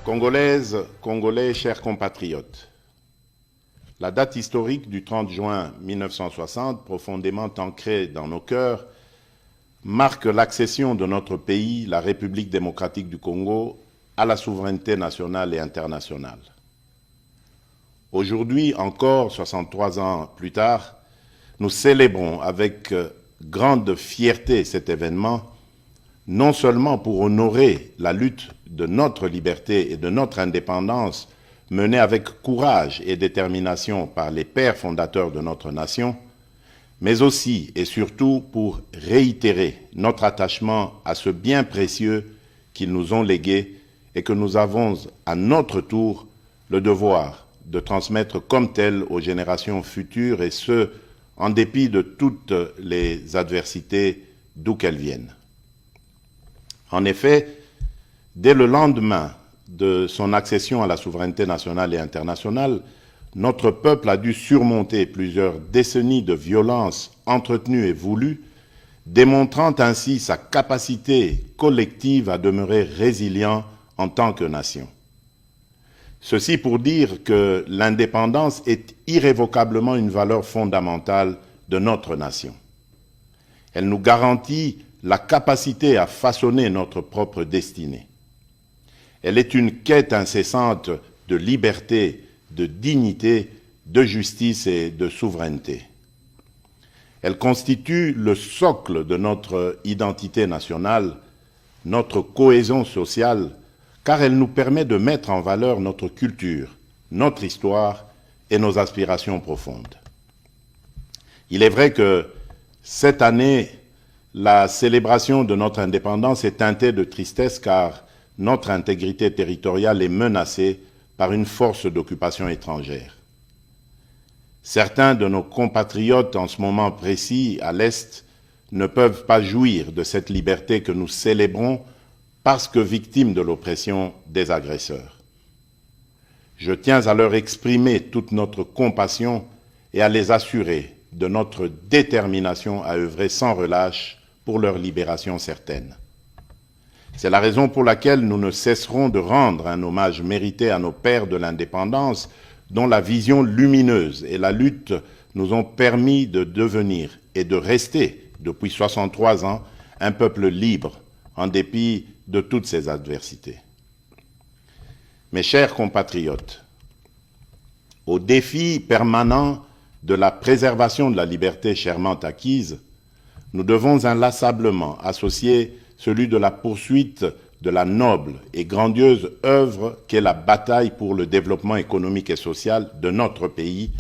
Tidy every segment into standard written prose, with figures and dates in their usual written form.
Congolaises, Congolais, chers compatriotes, la date historique du 30 juin 1960, profondément ancrée dans nos cœurs, marque l'accession de notre pays, la République démocratique du Congo, à la souveraineté nationale et internationale. Aujourd'hui, encore 63 ans plus tard, nous célébrons avec grande fierté cet événement, non seulement pour honorer la lutte de notre liberté et de notre indépendance menée avec courage et détermination par les pères fondateurs de notre nation, mais aussi et surtout pour réitérer notre attachement à ce bien précieux qu'ils nous ont légué et que nous avons à notre tour le devoir de transmettre comme tel aux générations futures, et ce, en dépit de toutes les adversités d'où qu'elles viennent. En effet, dès le lendemain de son accession à la souveraineté nationale et internationale, notre peuple a dû surmonter plusieurs décennies de violences entretenues et voulues, démontrant ainsi sa capacité collective à demeurer résilient en tant que nation. Ceci pour dire que l'indépendance est irrévocablement une valeur fondamentale de notre nation. Elle nous garantit la capacité à façonner notre propre destinée. Elle est une quête incessante de liberté, de dignité, de justice et de souveraineté. Elle constitue le socle de notre identité nationale, notre cohésion sociale, car elle nous permet de mettre en valeur notre culture, notre histoire et nos aspirations profondes. Il est vrai que cette année, la célébration de notre indépendance est teintée de tristesse car notre intégrité territoriale est menacée par une force d'occupation étrangère. Certains de nos compatriotes en ce moment précis à l'Est ne peuvent pas jouir de cette liberté que nous célébrons parce que victimes de l'oppression des agresseurs. Je tiens à leur exprimer toute notre compassion et à les assurer de notre détermination à œuvrer sans relâche pour leur libération certaine. C'est la raison pour laquelle nous ne cesserons de rendre un hommage mérité à nos pères de l'indépendance, dont la vision lumineuse et la lutte nous ont permis de devenir et de rester, depuis 63 ans, un peuple libre, en dépit de toutes ces adversités. Mes chers compatriotes, au défi permanent de la préservation de la liberté chèrement acquise, nous devons inlassablement associer celui de la poursuite de la noble et grandiose œuvre qu'est la bataille pour le développement économique et social de notre pays,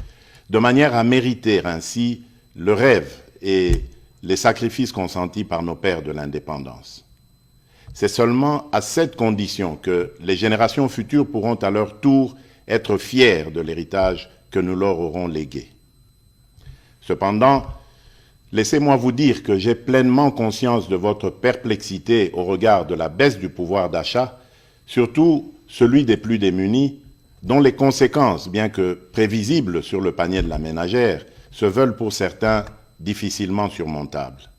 de manière à mériter ainsi le rêve et les sacrifices consentis par nos pères de l'indépendance. C'est seulement à cette condition que les générations futures pourront à leur tour être fiers de l'héritage que nous leur aurons légué. Cependant, laissez-moi vous dire que j'ai pleinement conscience de votre perplexité au regard de la baisse du pouvoir d'achat, surtout celui des plus démunis, dont les conséquences, bien que prévisibles sur le panier de la ménagère, se veulent pour certains difficilement surmontables.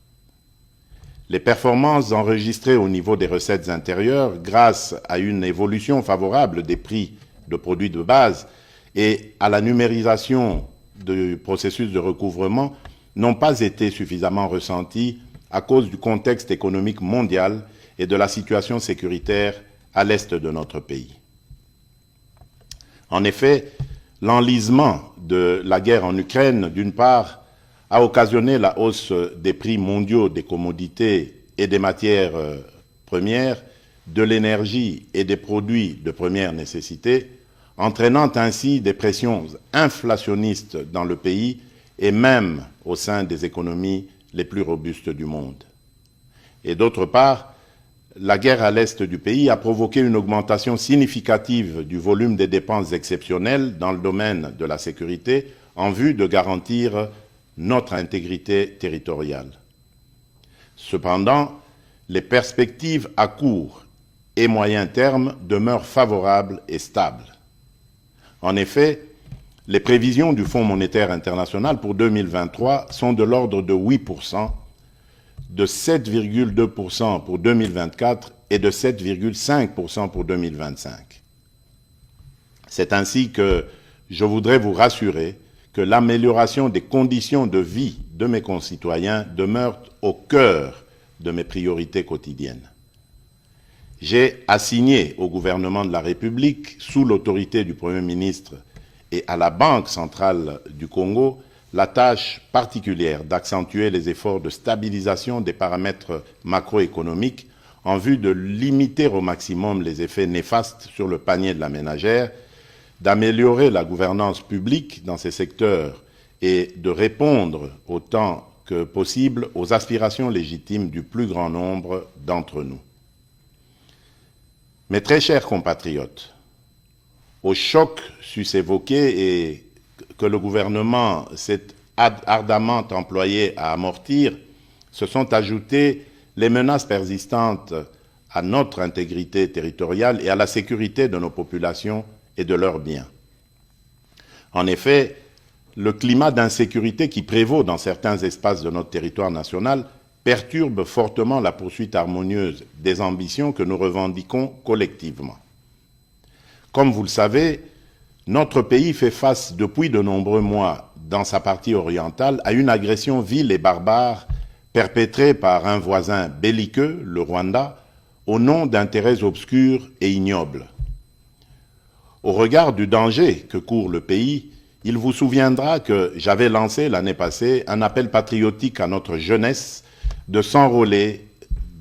Les performances enregistrées au niveau des recettes intérieures, grâce à une évolution favorable des prix de produits de base et à la numérisation du processus de recouvrement, n'ont pas été suffisamment ressenties à cause du contexte économique mondial et de la situation sécuritaire à l'est de notre pays. En effet, l'enlisement de la guerre en Ukraine, d'une part, a occasionné la hausse des prix mondiaux des commodités et des matières premières, de l'énergie et des produits de première nécessité, entraînant ainsi des pressions inflationnistes dans le pays et même au sein des économies les plus robustes du monde. Et d'autre part, la guerre à l'est du pays a provoqué une augmentation significative du volume des dépenses exceptionnelles dans le domaine de la sécurité en vue de garantir notre intégrité territoriale. Cependant, les perspectives à court et moyen terme demeurent favorables et stables. En effet, les prévisions du Fonds monétaire international pour 2023 sont de l'ordre de 8%, de 7,2% pour 2024 et de 7,5% pour 2025. C'est ainsi que je voudrais vous rassurer que l'amélioration des conditions de vie de mes concitoyens demeure au cœur de mes priorités quotidiennes. J'ai assigné au gouvernement de la République, sous l'autorité du Premier ministre et à la Banque centrale du Congo, la tâche particulière d'accentuer les efforts de stabilisation des paramètres macroéconomiques en vue de limiter au maximum les effets néfastes sur le panier de la ménagère, d'améliorer la gouvernance publique dans ces secteurs et de répondre autant que possible aux aspirations légitimes du plus grand nombre d'entre nous. Mes très chers compatriotes, au choc sus évoqué et que le gouvernement s'est ardemment employé à amortir, se sont ajoutées les menaces persistantes à notre intégrité territoriale et à la sécurité de nos populations et de leurs biens. En effet, le climat d'insécurité qui prévaut dans certains espaces de notre territoire national perturbe fortement la poursuite harmonieuse des ambitions que nous revendiquons collectivement. Comme vous le savez, notre pays fait face depuis de nombreux mois, dans sa partie orientale, à une agression vile et barbare perpétrée par un voisin belliqueux, le Rwanda, au nom d'intérêts obscurs et ignobles. Au regard du danger que court le pays, il vous souviendra que j'avais lancé l'année passée un appel patriotique à notre jeunesse de s'enrôler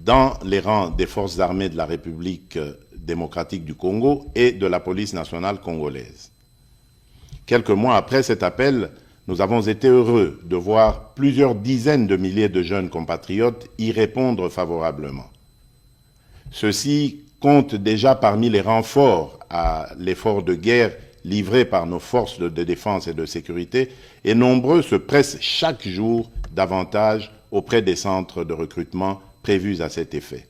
dans les rangs des forces armées de la République démocratique du Congo et de la police nationale congolaise. Quelques mois après cet appel, nous avons été heureux de voir plusieurs dizaines de milliers de jeunes compatriotes y répondre favorablement. Ceux-ci comptent déjà parmi les renforts à l'effort de guerre livré par nos forces de défense et de sécurité, et nombreux se pressent chaque jour davantage auprès des centres de recrutement prévus à cet effet.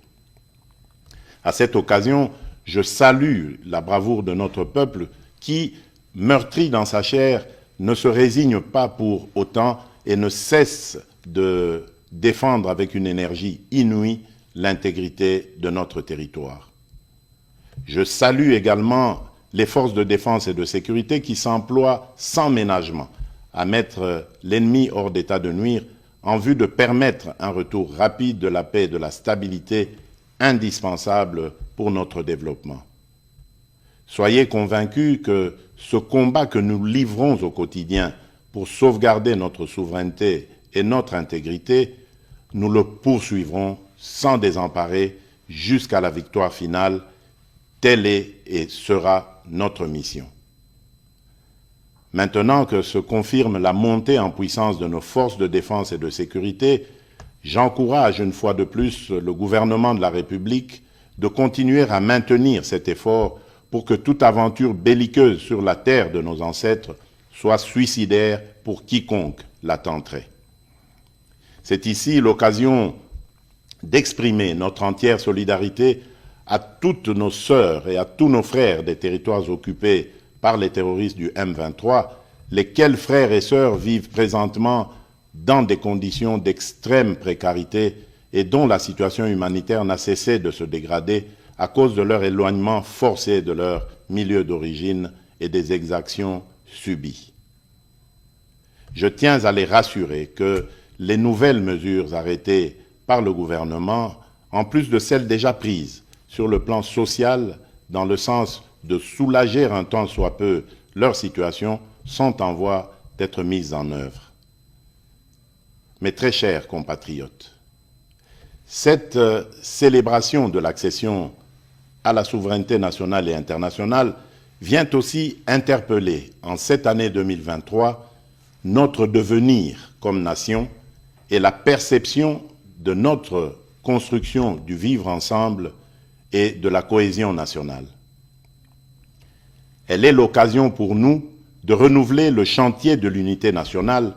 À cette occasion, je salue la bravoure de notre peuple qui, meurtri dans sa chair, ne se résigne pas pour autant et ne cesse de défendre avec une énergie inouïe l'intégrité de notre territoire. Je salue également les forces de défense et de sécurité qui s'emploient sans ménagement à mettre l'ennemi hors d'état de nuire en vue de permettre un retour rapide de la paix et de la stabilité indispensable pour notre développement. Soyez convaincus que ce combat que nous livrons au quotidien pour sauvegarder notre souveraineté et notre intégrité, nous le poursuivrons sans désemparer jusqu'à la victoire finale. Telle est et sera notre mission. Maintenant que se confirme la montée en puissance de nos forces de défense et de sécurité, j'encourage une fois de plus le gouvernement de la République de continuer à maintenir cet effort pour que toute aventure belliqueuse sur la terre de nos ancêtres soit suicidaire pour quiconque la tenterait. C'est ici l'occasion d'exprimer notre entière solidarité à toutes nos sœurs et à tous nos frères des territoires occupés par les terroristes du M23, lesquels frères et sœurs vivent présentement dans des conditions d'extrême précarité et dont la situation humanitaire n'a cessé de se dégrader à cause de leur éloignement forcé de leur milieu d'origine et des exactions subies. Je tiens à les rassurer que les nouvelles mesures arrêtées par le gouvernement, en plus de celles déjà prises sur le plan social, dans le sens de soulager un tant soit peu leur situation, sont en voie d'être mises en œuvre. Mes très chers compatriotes, cette célébration de l'accession à la souveraineté nationale et internationale vient aussi interpeller, en cette année 2023, notre devenir comme nation et la perception de notre construction du vivre ensemble et de la cohésion nationale. Elle est l'occasion pour nous de renouveler le chantier de l'unité nationale,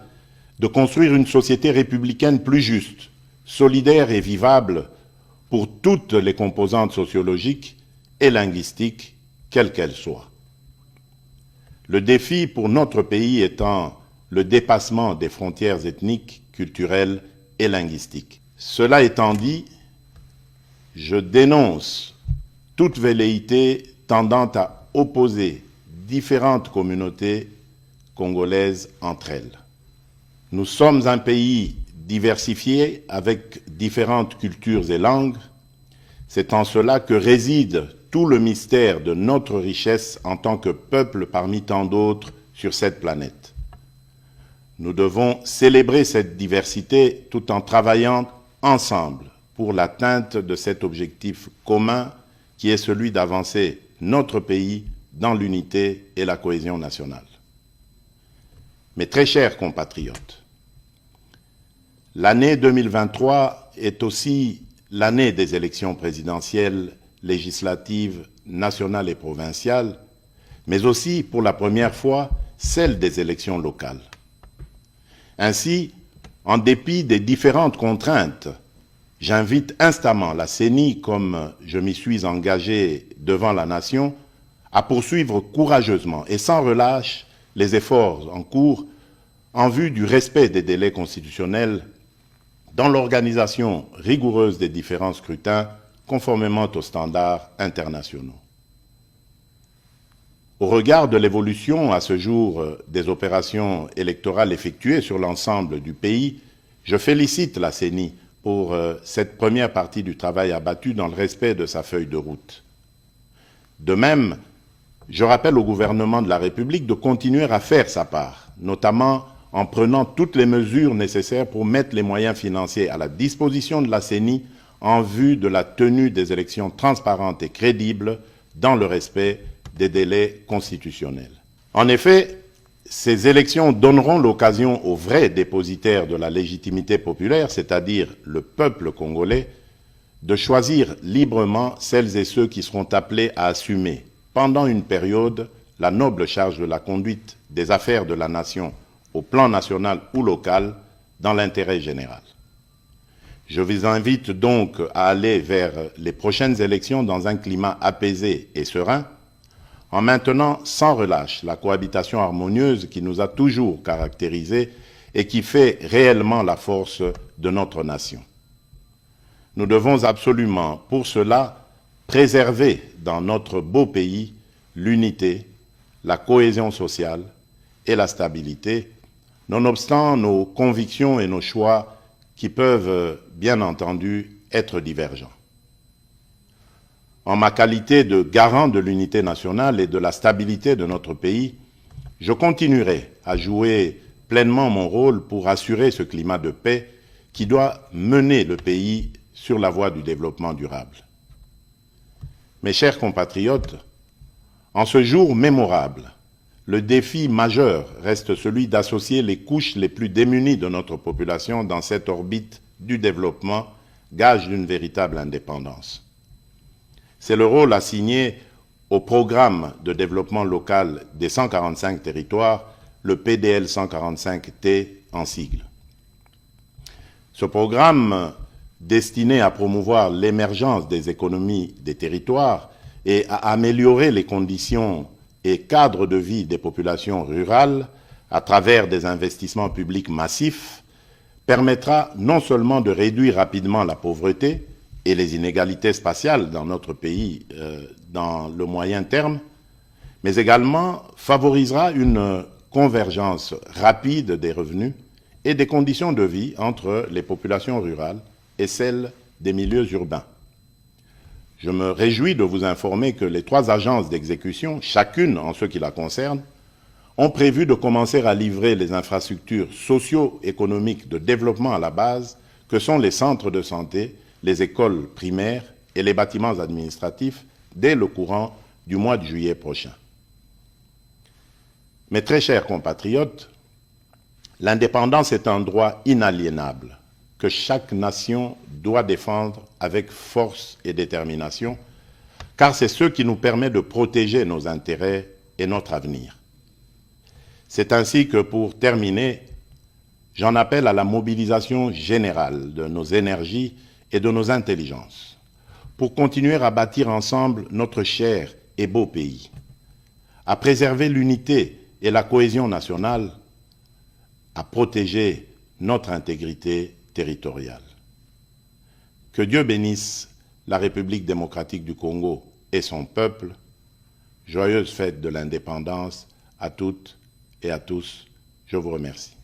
de construire une société républicaine plus juste, solidaire et vivable pour toutes les composantes sociologiques et linguistiques, quelles qu'elles soient. Le défi pour notre pays étant le dépassement des frontières ethniques, culturelles et linguistiques. Cela étant dit, je dénonce toute velléité tendant à opposer différentes communautés congolaises entre elles. Nous sommes un pays diversifié avec différentes cultures et langues. C'est en cela que réside tout le mystère de notre richesse en tant que peuple parmi tant d'autres sur cette planète. Nous devons célébrer cette diversité tout en travaillant ensemble pour l'atteinte de cet objectif commun qui est celui d'avancer notre pays dans l'unité et la cohésion nationale. Mes très chers compatriotes, l'année 2023 est aussi l'année des élections présidentielles, législatives, nationales et provinciales, mais aussi, pour la première fois, celle des élections locales. Ainsi, en dépit des différentes contraintes, j'invite instamment la CENI, comme je m'y suis engagé devant la nation, à poursuivre courageusement et sans relâche les efforts en cours en vue du respect des délais constitutionnels dans l'organisation rigoureuse des différents scrutins conformément aux standards internationaux. Au regard de l'évolution à ce jour des opérations électorales effectuées sur l'ensemble du pays, je félicite la CENI pour cette première partie du travail abattu dans le respect de sa feuille de route. De même, je rappelle au gouvernement de la République de continuer à faire sa part, notamment en prenant toutes les mesures nécessaires pour mettre les moyens financiers à la disposition de la CENI en vue de la tenue des élections transparentes et crédibles dans le respect des délais constitutionnels. En effet, ces élections donneront l'occasion aux vrais dépositaires de la légitimité populaire, c'est-à-dire le peuple congolais, de choisir librement celles et ceux qui seront appelés à assumer, pendant une période, la noble charge de la conduite des affaires de la nation au plan national ou local, dans l'intérêt général. Je vous invite donc à aller vers les prochaines élections dans un climat apaisé et serein, en maintenant sans relâche la cohabitation harmonieuse qui nous a toujours caractérisés et qui fait réellement la force de notre nation. Nous devons absolument, pour cela, préserver dans notre beau pays l'unité, la cohésion sociale et la stabilité, nonobstant nos convictions et nos choix qui peuvent, bien entendu, être divergents. En ma qualité de garant de l'unité nationale et de la stabilité de notre pays, je continuerai à jouer pleinement mon rôle pour assurer ce climat de paix qui doit mener le pays sur la voie du développement durable. Mes chers compatriotes, en ce jour mémorable, le défi majeur reste celui d'associer les couches les plus démunies de notre population dans cette orbite du développement, gage d'une véritable indépendance. C'est le rôle assigné au programme de développement local des 145 territoires, le PDL 145T en sigle. Ce programme, destiné à promouvoir l'émergence des économies des territoires et à améliorer les conditions et cadres de vie des populations rurales à travers des investissements publics massifs, permettra non seulement de réduire rapidement la pauvreté et les inégalités spatiales dans notre pays dans le moyen terme, mais également favorisera une convergence rapide des revenus et des conditions de vie entre les populations rurales et celles des milieux urbains. Je me réjouis de vous informer que les 3 agences d'exécution, chacune en ce qui la concerne, ont prévu de commencer à livrer les infrastructures socio-économiques de développement à la base, que sont les centres de santé, les écoles primaires et les bâtiments administratifs, dès le courant du mois de juillet prochain. Mes très chers compatriotes, l'indépendance est un droit inaliénable que chaque nation doit défendre avec force et détermination, car c'est ce qui nous permet de protéger nos intérêts et notre avenir. C'est ainsi que, pour terminer, j'en appelle à la mobilisation générale de nos énergies et de nos intelligences, pour continuer à bâtir ensemble notre cher et beau pays, à préserver l'unité et la cohésion nationale, à protéger notre intégrité territoriale. Que Dieu bénisse la République démocratique du Congo et son peuple, Joyeuse fête de l'indépendance à toutes et à tous. Je vous remercie.